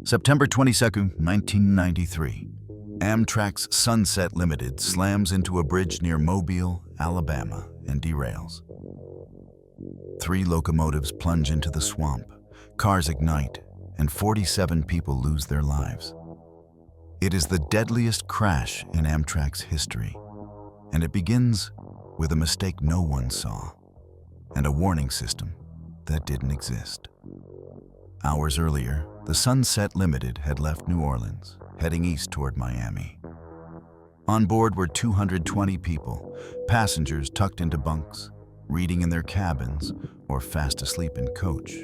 September 22, 1993. Amtrak's Sunset Limited slams into a bridge near Mobile, Alabama, and derails. 3 locomotives plunge into the swamp, cars ignite, and 47 people lose their lives. It is the deadliest crash in Amtrak's history, and it begins with a mistake no one saw, and a warning system that didn't exist. Hours earlier, the Sunset Limited had left New Orleans, heading east toward Miami. On board were 220 people, passengers tucked into bunks, reading in their cabins, or fast asleep in coach.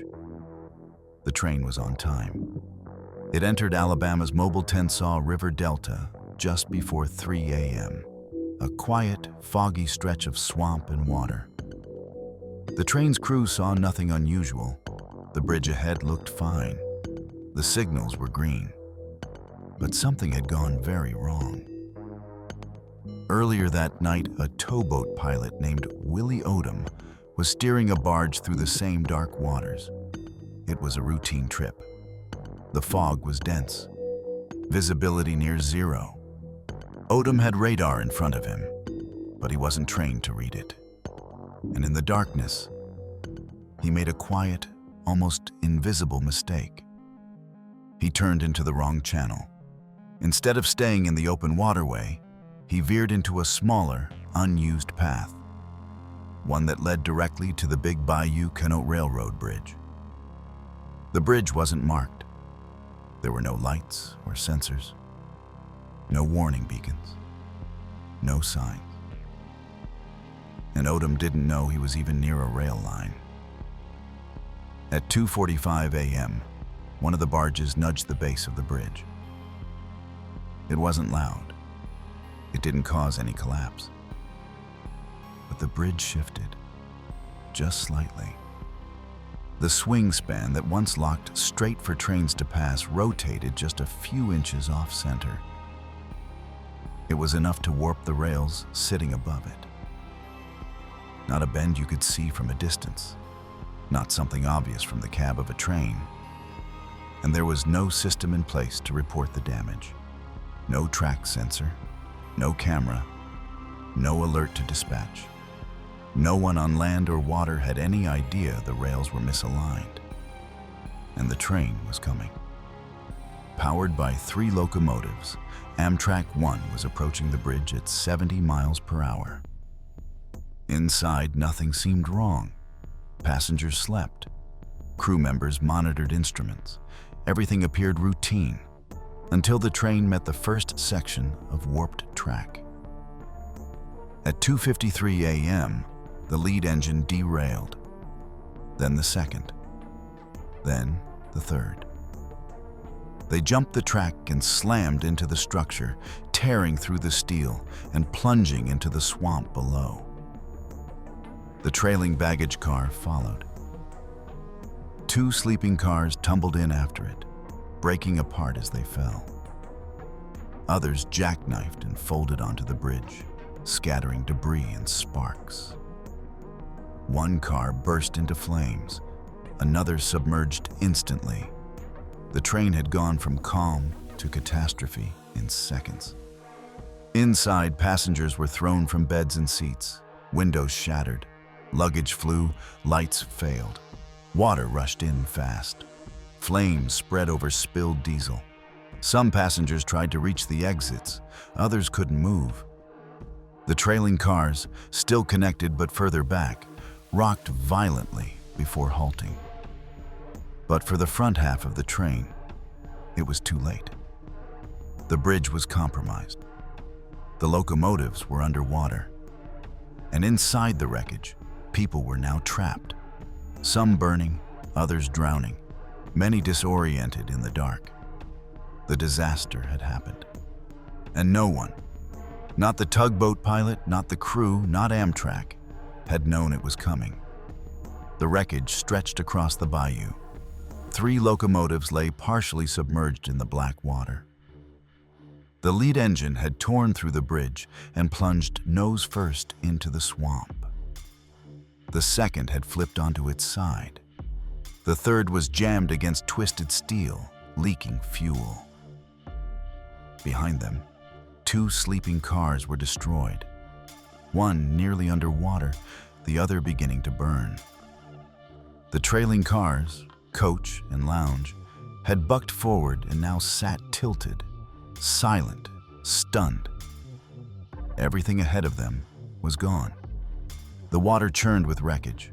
The train was on time. It entered Alabama's Mobile-Tensaw River Delta just before 3 a.m., a quiet, foggy stretch of swamp and water. The train's crew saw nothing unusual. The bridge ahead looked fine. The signals were green. But something had gone very wrong. Earlier that night, a towboat pilot named Willie Odom was steering a barge through the same dark waters. It was a routine trip. The fog was dense, visibility near zero. Odom had radar in front of him, but he wasn't trained to read it. And in the darkness, he made a quiet, almost invisible mistake. He turned into the wrong channel. Instead of staying in the open waterway, he veered into a smaller, unused path, one that led directly to the big Bayou Railroad bridge. The bridge wasn't marked. There were no lights or sensors, no warning beacons, no signs. And Odom didn't know he was even near a rail line. At 2:45 a.m., one of the barges nudged the base of the bridge. It wasn't loud. It didn't cause any collapse. But the bridge shifted, just slightly. The swing span that once locked straight for trains to pass rotated just a few inches off center. It was enough to warp the rails sitting above it. Not a bend you could see from a distance, not something obvious from the cab of a train. And there was no system in place to report the damage. No track sensor, no camera, no alert to dispatch. No one on land or water had any idea the rails were misaligned. And the train was coming. Powered by 3 locomotives, Amtrak 1 was approaching the bridge at 70 miles per hour. Inside, nothing seemed wrong. Passengers slept. Crew members monitored instruments. Everything appeared routine, until the train met the first section of warped track. At 2:53 a.m., the lead engine derailed, then the second, then the third. They jumped the track and slammed into the structure, tearing through the steel and plunging into the swamp below. The trailing baggage car followed. 2 sleeping cars tumbled in after it, breaking apart as they fell. Others jackknifed and folded onto the bridge, scattering debris and sparks. One car burst into flames, another submerged instantly. The train had gone from calm to catastrophe in seconds. Inside, passengers were thrown from beds and seats, windows shattered, luggage flew, lights failed. Water rushed in fast. Flames spread over spilled diesel. Some passengers tried to reach the exits, others couldn't move. The trailing cars, still connected but further back, rocked violently before halting. But for the front half of the train, it was too late. The bridge was compromised. The locomotives were underwater. And inside the wreckage, people were now trapped. Some burning, others drowning, many disoriented in the dark. The disaster had happened. And no one, not the tugboat pilot, not the crew, not Amtrak, had known it was coming. The wreckage stretched across the bayou. 3 locomotives lay partially submerged in the black water. The lead engine had torn through the bridge and plunged nose first into the swamp. The second had flipped onto its side. The third was jammed against twisted steel, leaking fuel. Behind them, 2 sleeping cars were destroyed, one nearly underwater, the other beginning to burn. The trailing cars, coach and lounge, had bucked forward and now sat tilted, silent, stunned. Everything ahead of them was gone. The water churned with wreckage,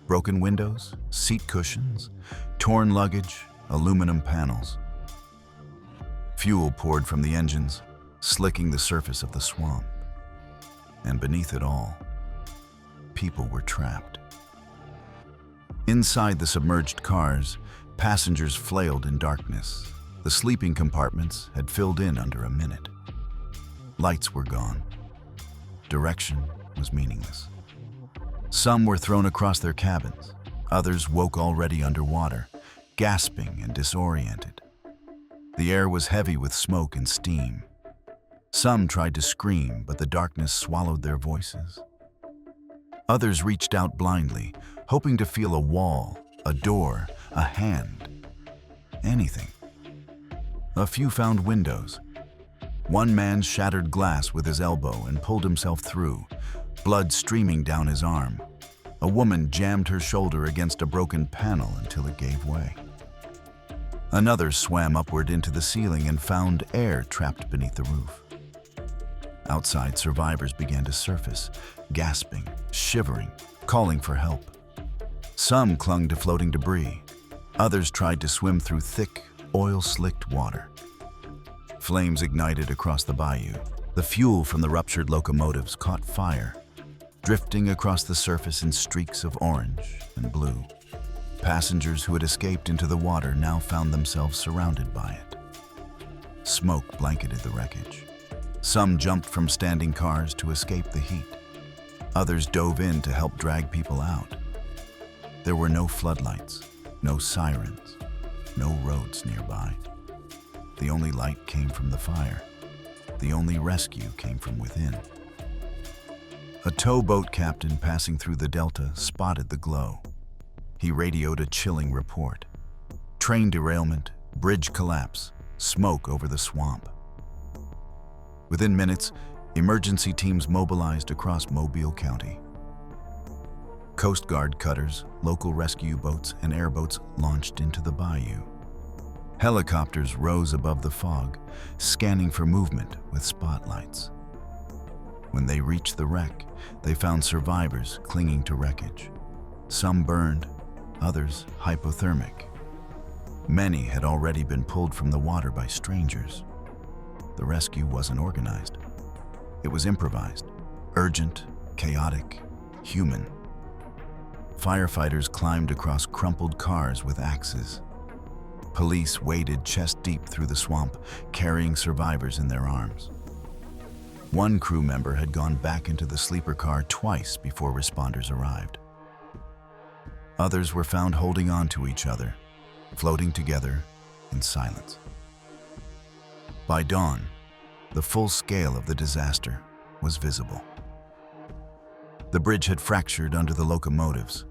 broken windows, seat cushions, torn luggage, aluminum panels. Fuel poured from the engines, slicking the surface of the swamp. And beneath it all, people were trapped. Inside the submerged cars, passengers flailed in darkness. The sleeping compartments had filled in under a minute. Lights were gone. Direction was meaningless. Some were thrown across their cabins. Others woke already underwater, gasping and disoriented. The air was heavy with smoke and steam. Some tried to scream, but the darkness swallowed their voices. Others reached out blindly, hoping to feel a wall, a door, a hand, anything. A few found windows. One man shattered glass with his elbow and pulled himself through, blood streaming down his arm. A woman jammed her shoulder against a broken panel until it gave way. Another swam upward into the ceiling and found air trapped beneath the roof. Outside, survivors began to surface, gasping, shivering, calling for help. Some clung to floating debris. Others tried to swim through thick, oil-slicked water. Flames ignited across the bayou. The fuel from the ruptured locomotives caught fire, drifting across the surface in streaks of orange and blue. Passengers who had escaped into the water now found themselves surrounded by it. Smoke blanketed the wreckage. Some jumped from standing cars to escape the heat. Others dove in to help drag people out. There were no floodlights, no sirens, no roads nearby. The only light came from the fire. The only rescue came from within. A towboat captain passing through the delta spotted the glow. He radioed a chilling report. Train derailment, bridge collapse, smoke over the swamp. Within minutes, emergency teams mobilized across Mobile County. Coast Guard cutters, local rescue boats, and airboats launched into the bayou. Helicopters rose above the fog, scanning for movement with spotlights. When they reached the wreck, they found survivors clinging to wreckage. Some burned, others hypothermic. Many had already been pulled from the water by strangers. The rescue wasn't organized. It was improvised, urgent, chaotic, human. Firefighters climbed across crumpled cars with axes. Police waded chest-deep through the swamp, carrying survivors in their arms. One crew member had gone back into the sleeper car twice before responders arrived. Others were found holding on to each other, floating together in silence. By dawn, the full scale of the disaster was visible. The bridge had fractured under the locomotives.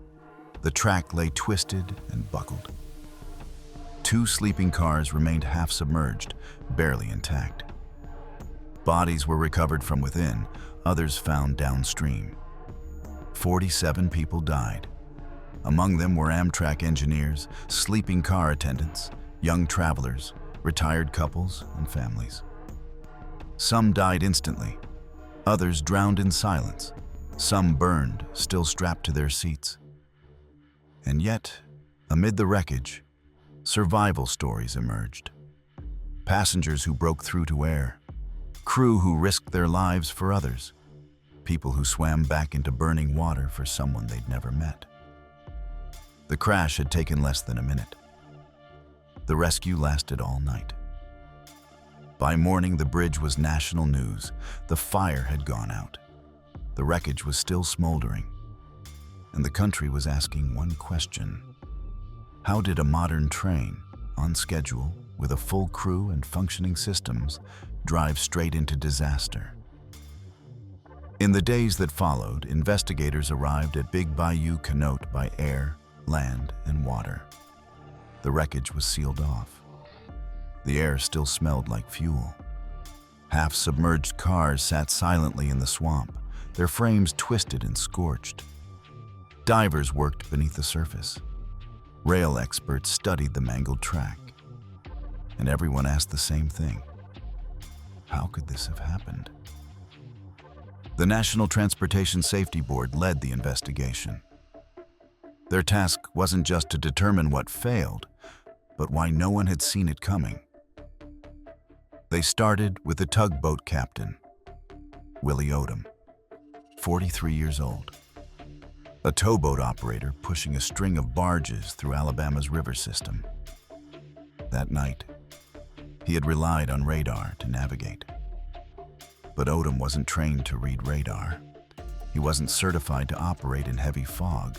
The track lay twisted and buckled. 2 sleeping cars remained half submerged, barely intact. Bodies were recovered from within, others found downstream. 47 people died. Among them were Amtrak engineers, sleeping car attendants, young travelers, retired couples, and families. Some died instantly. Others drowned in silence. Some burned, still strapped to their seats. And yet, amid the wreckage, survival stories emerged. Passengers who broke through to air, crew who risked their lives for others, people who swam back into burning water for someone they'd never met. The crash had taken less than a minute. The rescue lasted all night. By morning, the bridge was national news. The fire had gone out. The wreckage was still smoldering. And the country was asking one question. How did a modern train, on schedule, with a full crew and functioning systems, drive straight into disaster? In the days that followed, investigators arrived at Big Bayou Canote by air, land, and water. The wreckage was sealed off. The air still smelled like fuel. Half-submerged cars sat silently in the swamp, their frames twisted and scorched. Divers worked beneath the surface. Rail experts studied the mangled track. And everyone asked the same thing. How could this have happened? The National Transportation Safety Board led the investigation. Their task wasn't just to determine what failed, but why no one had seen it coming. They started with the tugboat captain, Willie Odom, 43 years old, a towboat operator pushing a string of barges through Alabama's river system. That night, he had relied on radar to navigate. But Odom wasn't trained to read radar. He wasn't certified to operate in heavy fog.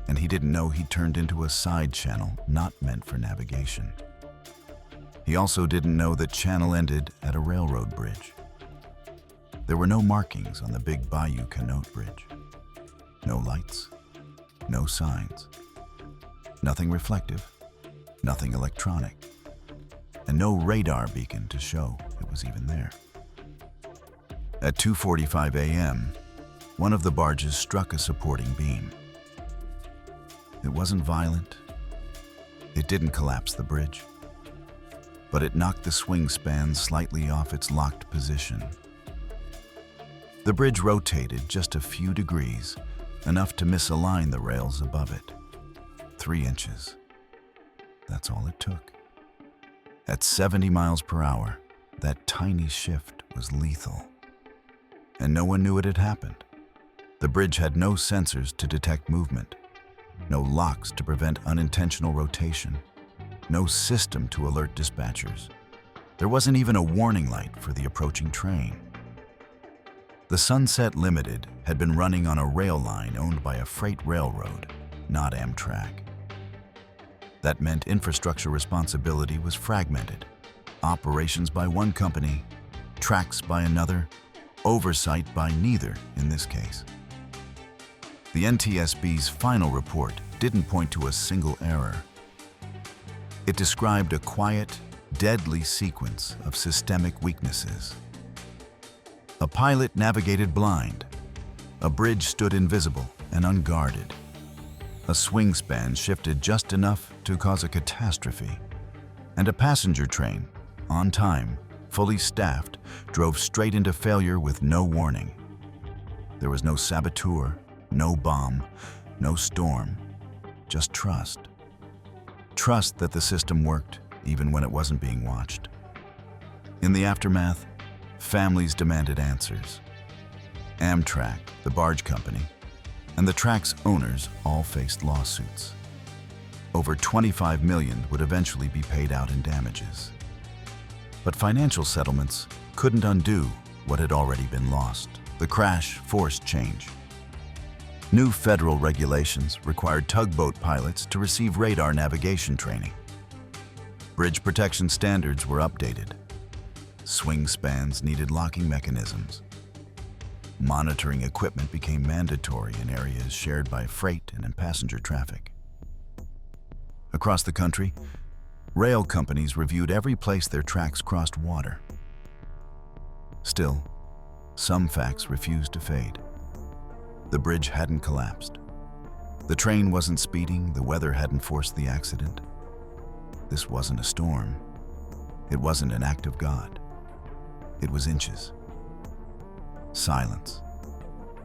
And he didn't know he'd turned into a side channel not meant for navigation. He also didn't know that channel ended at a railroad bridge. There were no markings on the big Bayou Canot Bridge. No lights, no signs, nothing reflective, nothing electronic, and no radar beacon to show it was even there. At 2:45 a.m., one of the barges struck a supporting beam. It wasn't violent. It didn't collapse the bridge. But it knocked the swing span slightly off its locked position. The bridge rotated just a few degrees, enough to misalign the rails above it. 3 inches. That's all it took. At 70 miles per hour, that tiny shift was lethal. And no one knew it had happened. The bridge had no sensors to detect movement, no locks to prevent unintentional rotation, no system to alert dispatchers. There wasn't even a warning light for the approaching train. The Sunset Limited had been running on a rail line owned by a freight railroad, not Amtrak. That meant infrastructure responsibility was fragmented. Operations by one company, tracks by another, oversight by neither in this case. The NTSB's final report didn't point to a single error. It described a quiet, deadly sequence of systemic weaknesses. A pilot navigated blind. A bridge stood invisible and unguarded. A swing span shifted just enough to cause a catastrophe. And a passenger train, on time, fully staffed, drove straight into failure with no warning. There was no saboteur, no bomb, no storm, just trust. Trust that the system worked even when it wasn't being watched. In the aftermath, families demanded answers. Amtrak, the barge company, and the track's owners all faced lawsuits. Over $25 million would eventually be paid out in damages. But financial settlements couldn't undo what had already been lost. The crash forced change. New federal regulations required tugboat pilots to receive radar navigation training. Bridge protection standards were updated. Swing spans needed locking mechanisms. Monitoring equipment became mandatory in areas shared by freight and in passenger traffic. Across the country, rail companies reviewed every place their tracks crossed water. Still, some facts refused to fade. The bridge hadn't collapsed. The train wasn't speeding, the weather hadn't forced the accident. This wasn't a storm. It wasn't an act of God. It was inches. Silence.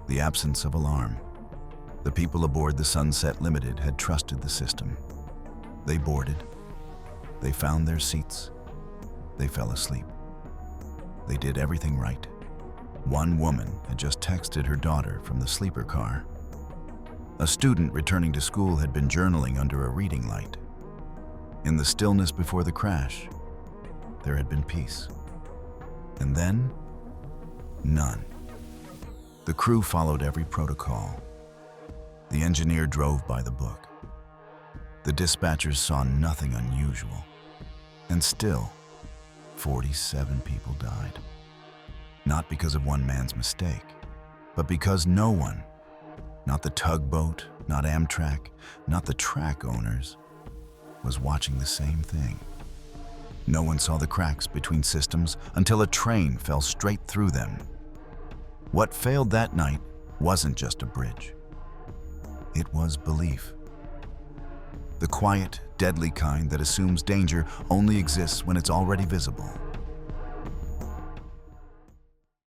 The absence of alarm. The people aboard the Sunset Limited had trusted the system. They boarded. They found their seats. They fell asleep. They did everything right. One woman had just texted her daughter from the sleeper car. A student returning to school had been journaling under a reading light. In the stillness before the crash, there had been peace. And then, none. The crew followed every protocol. The engineer drove by the book. The dispatchers saw nothing unusual. And still, 47 people died. Not because of one man's mistake, but because no one, not the tugboat, not Amtrak, not the track owners, was watching the same thing. No one saw the cracks between systems until a train fell straight through them. What failed that night wasn't just a bridge. It was belief. The quiet, deadly kind that assumes danger only exists when it's already visible.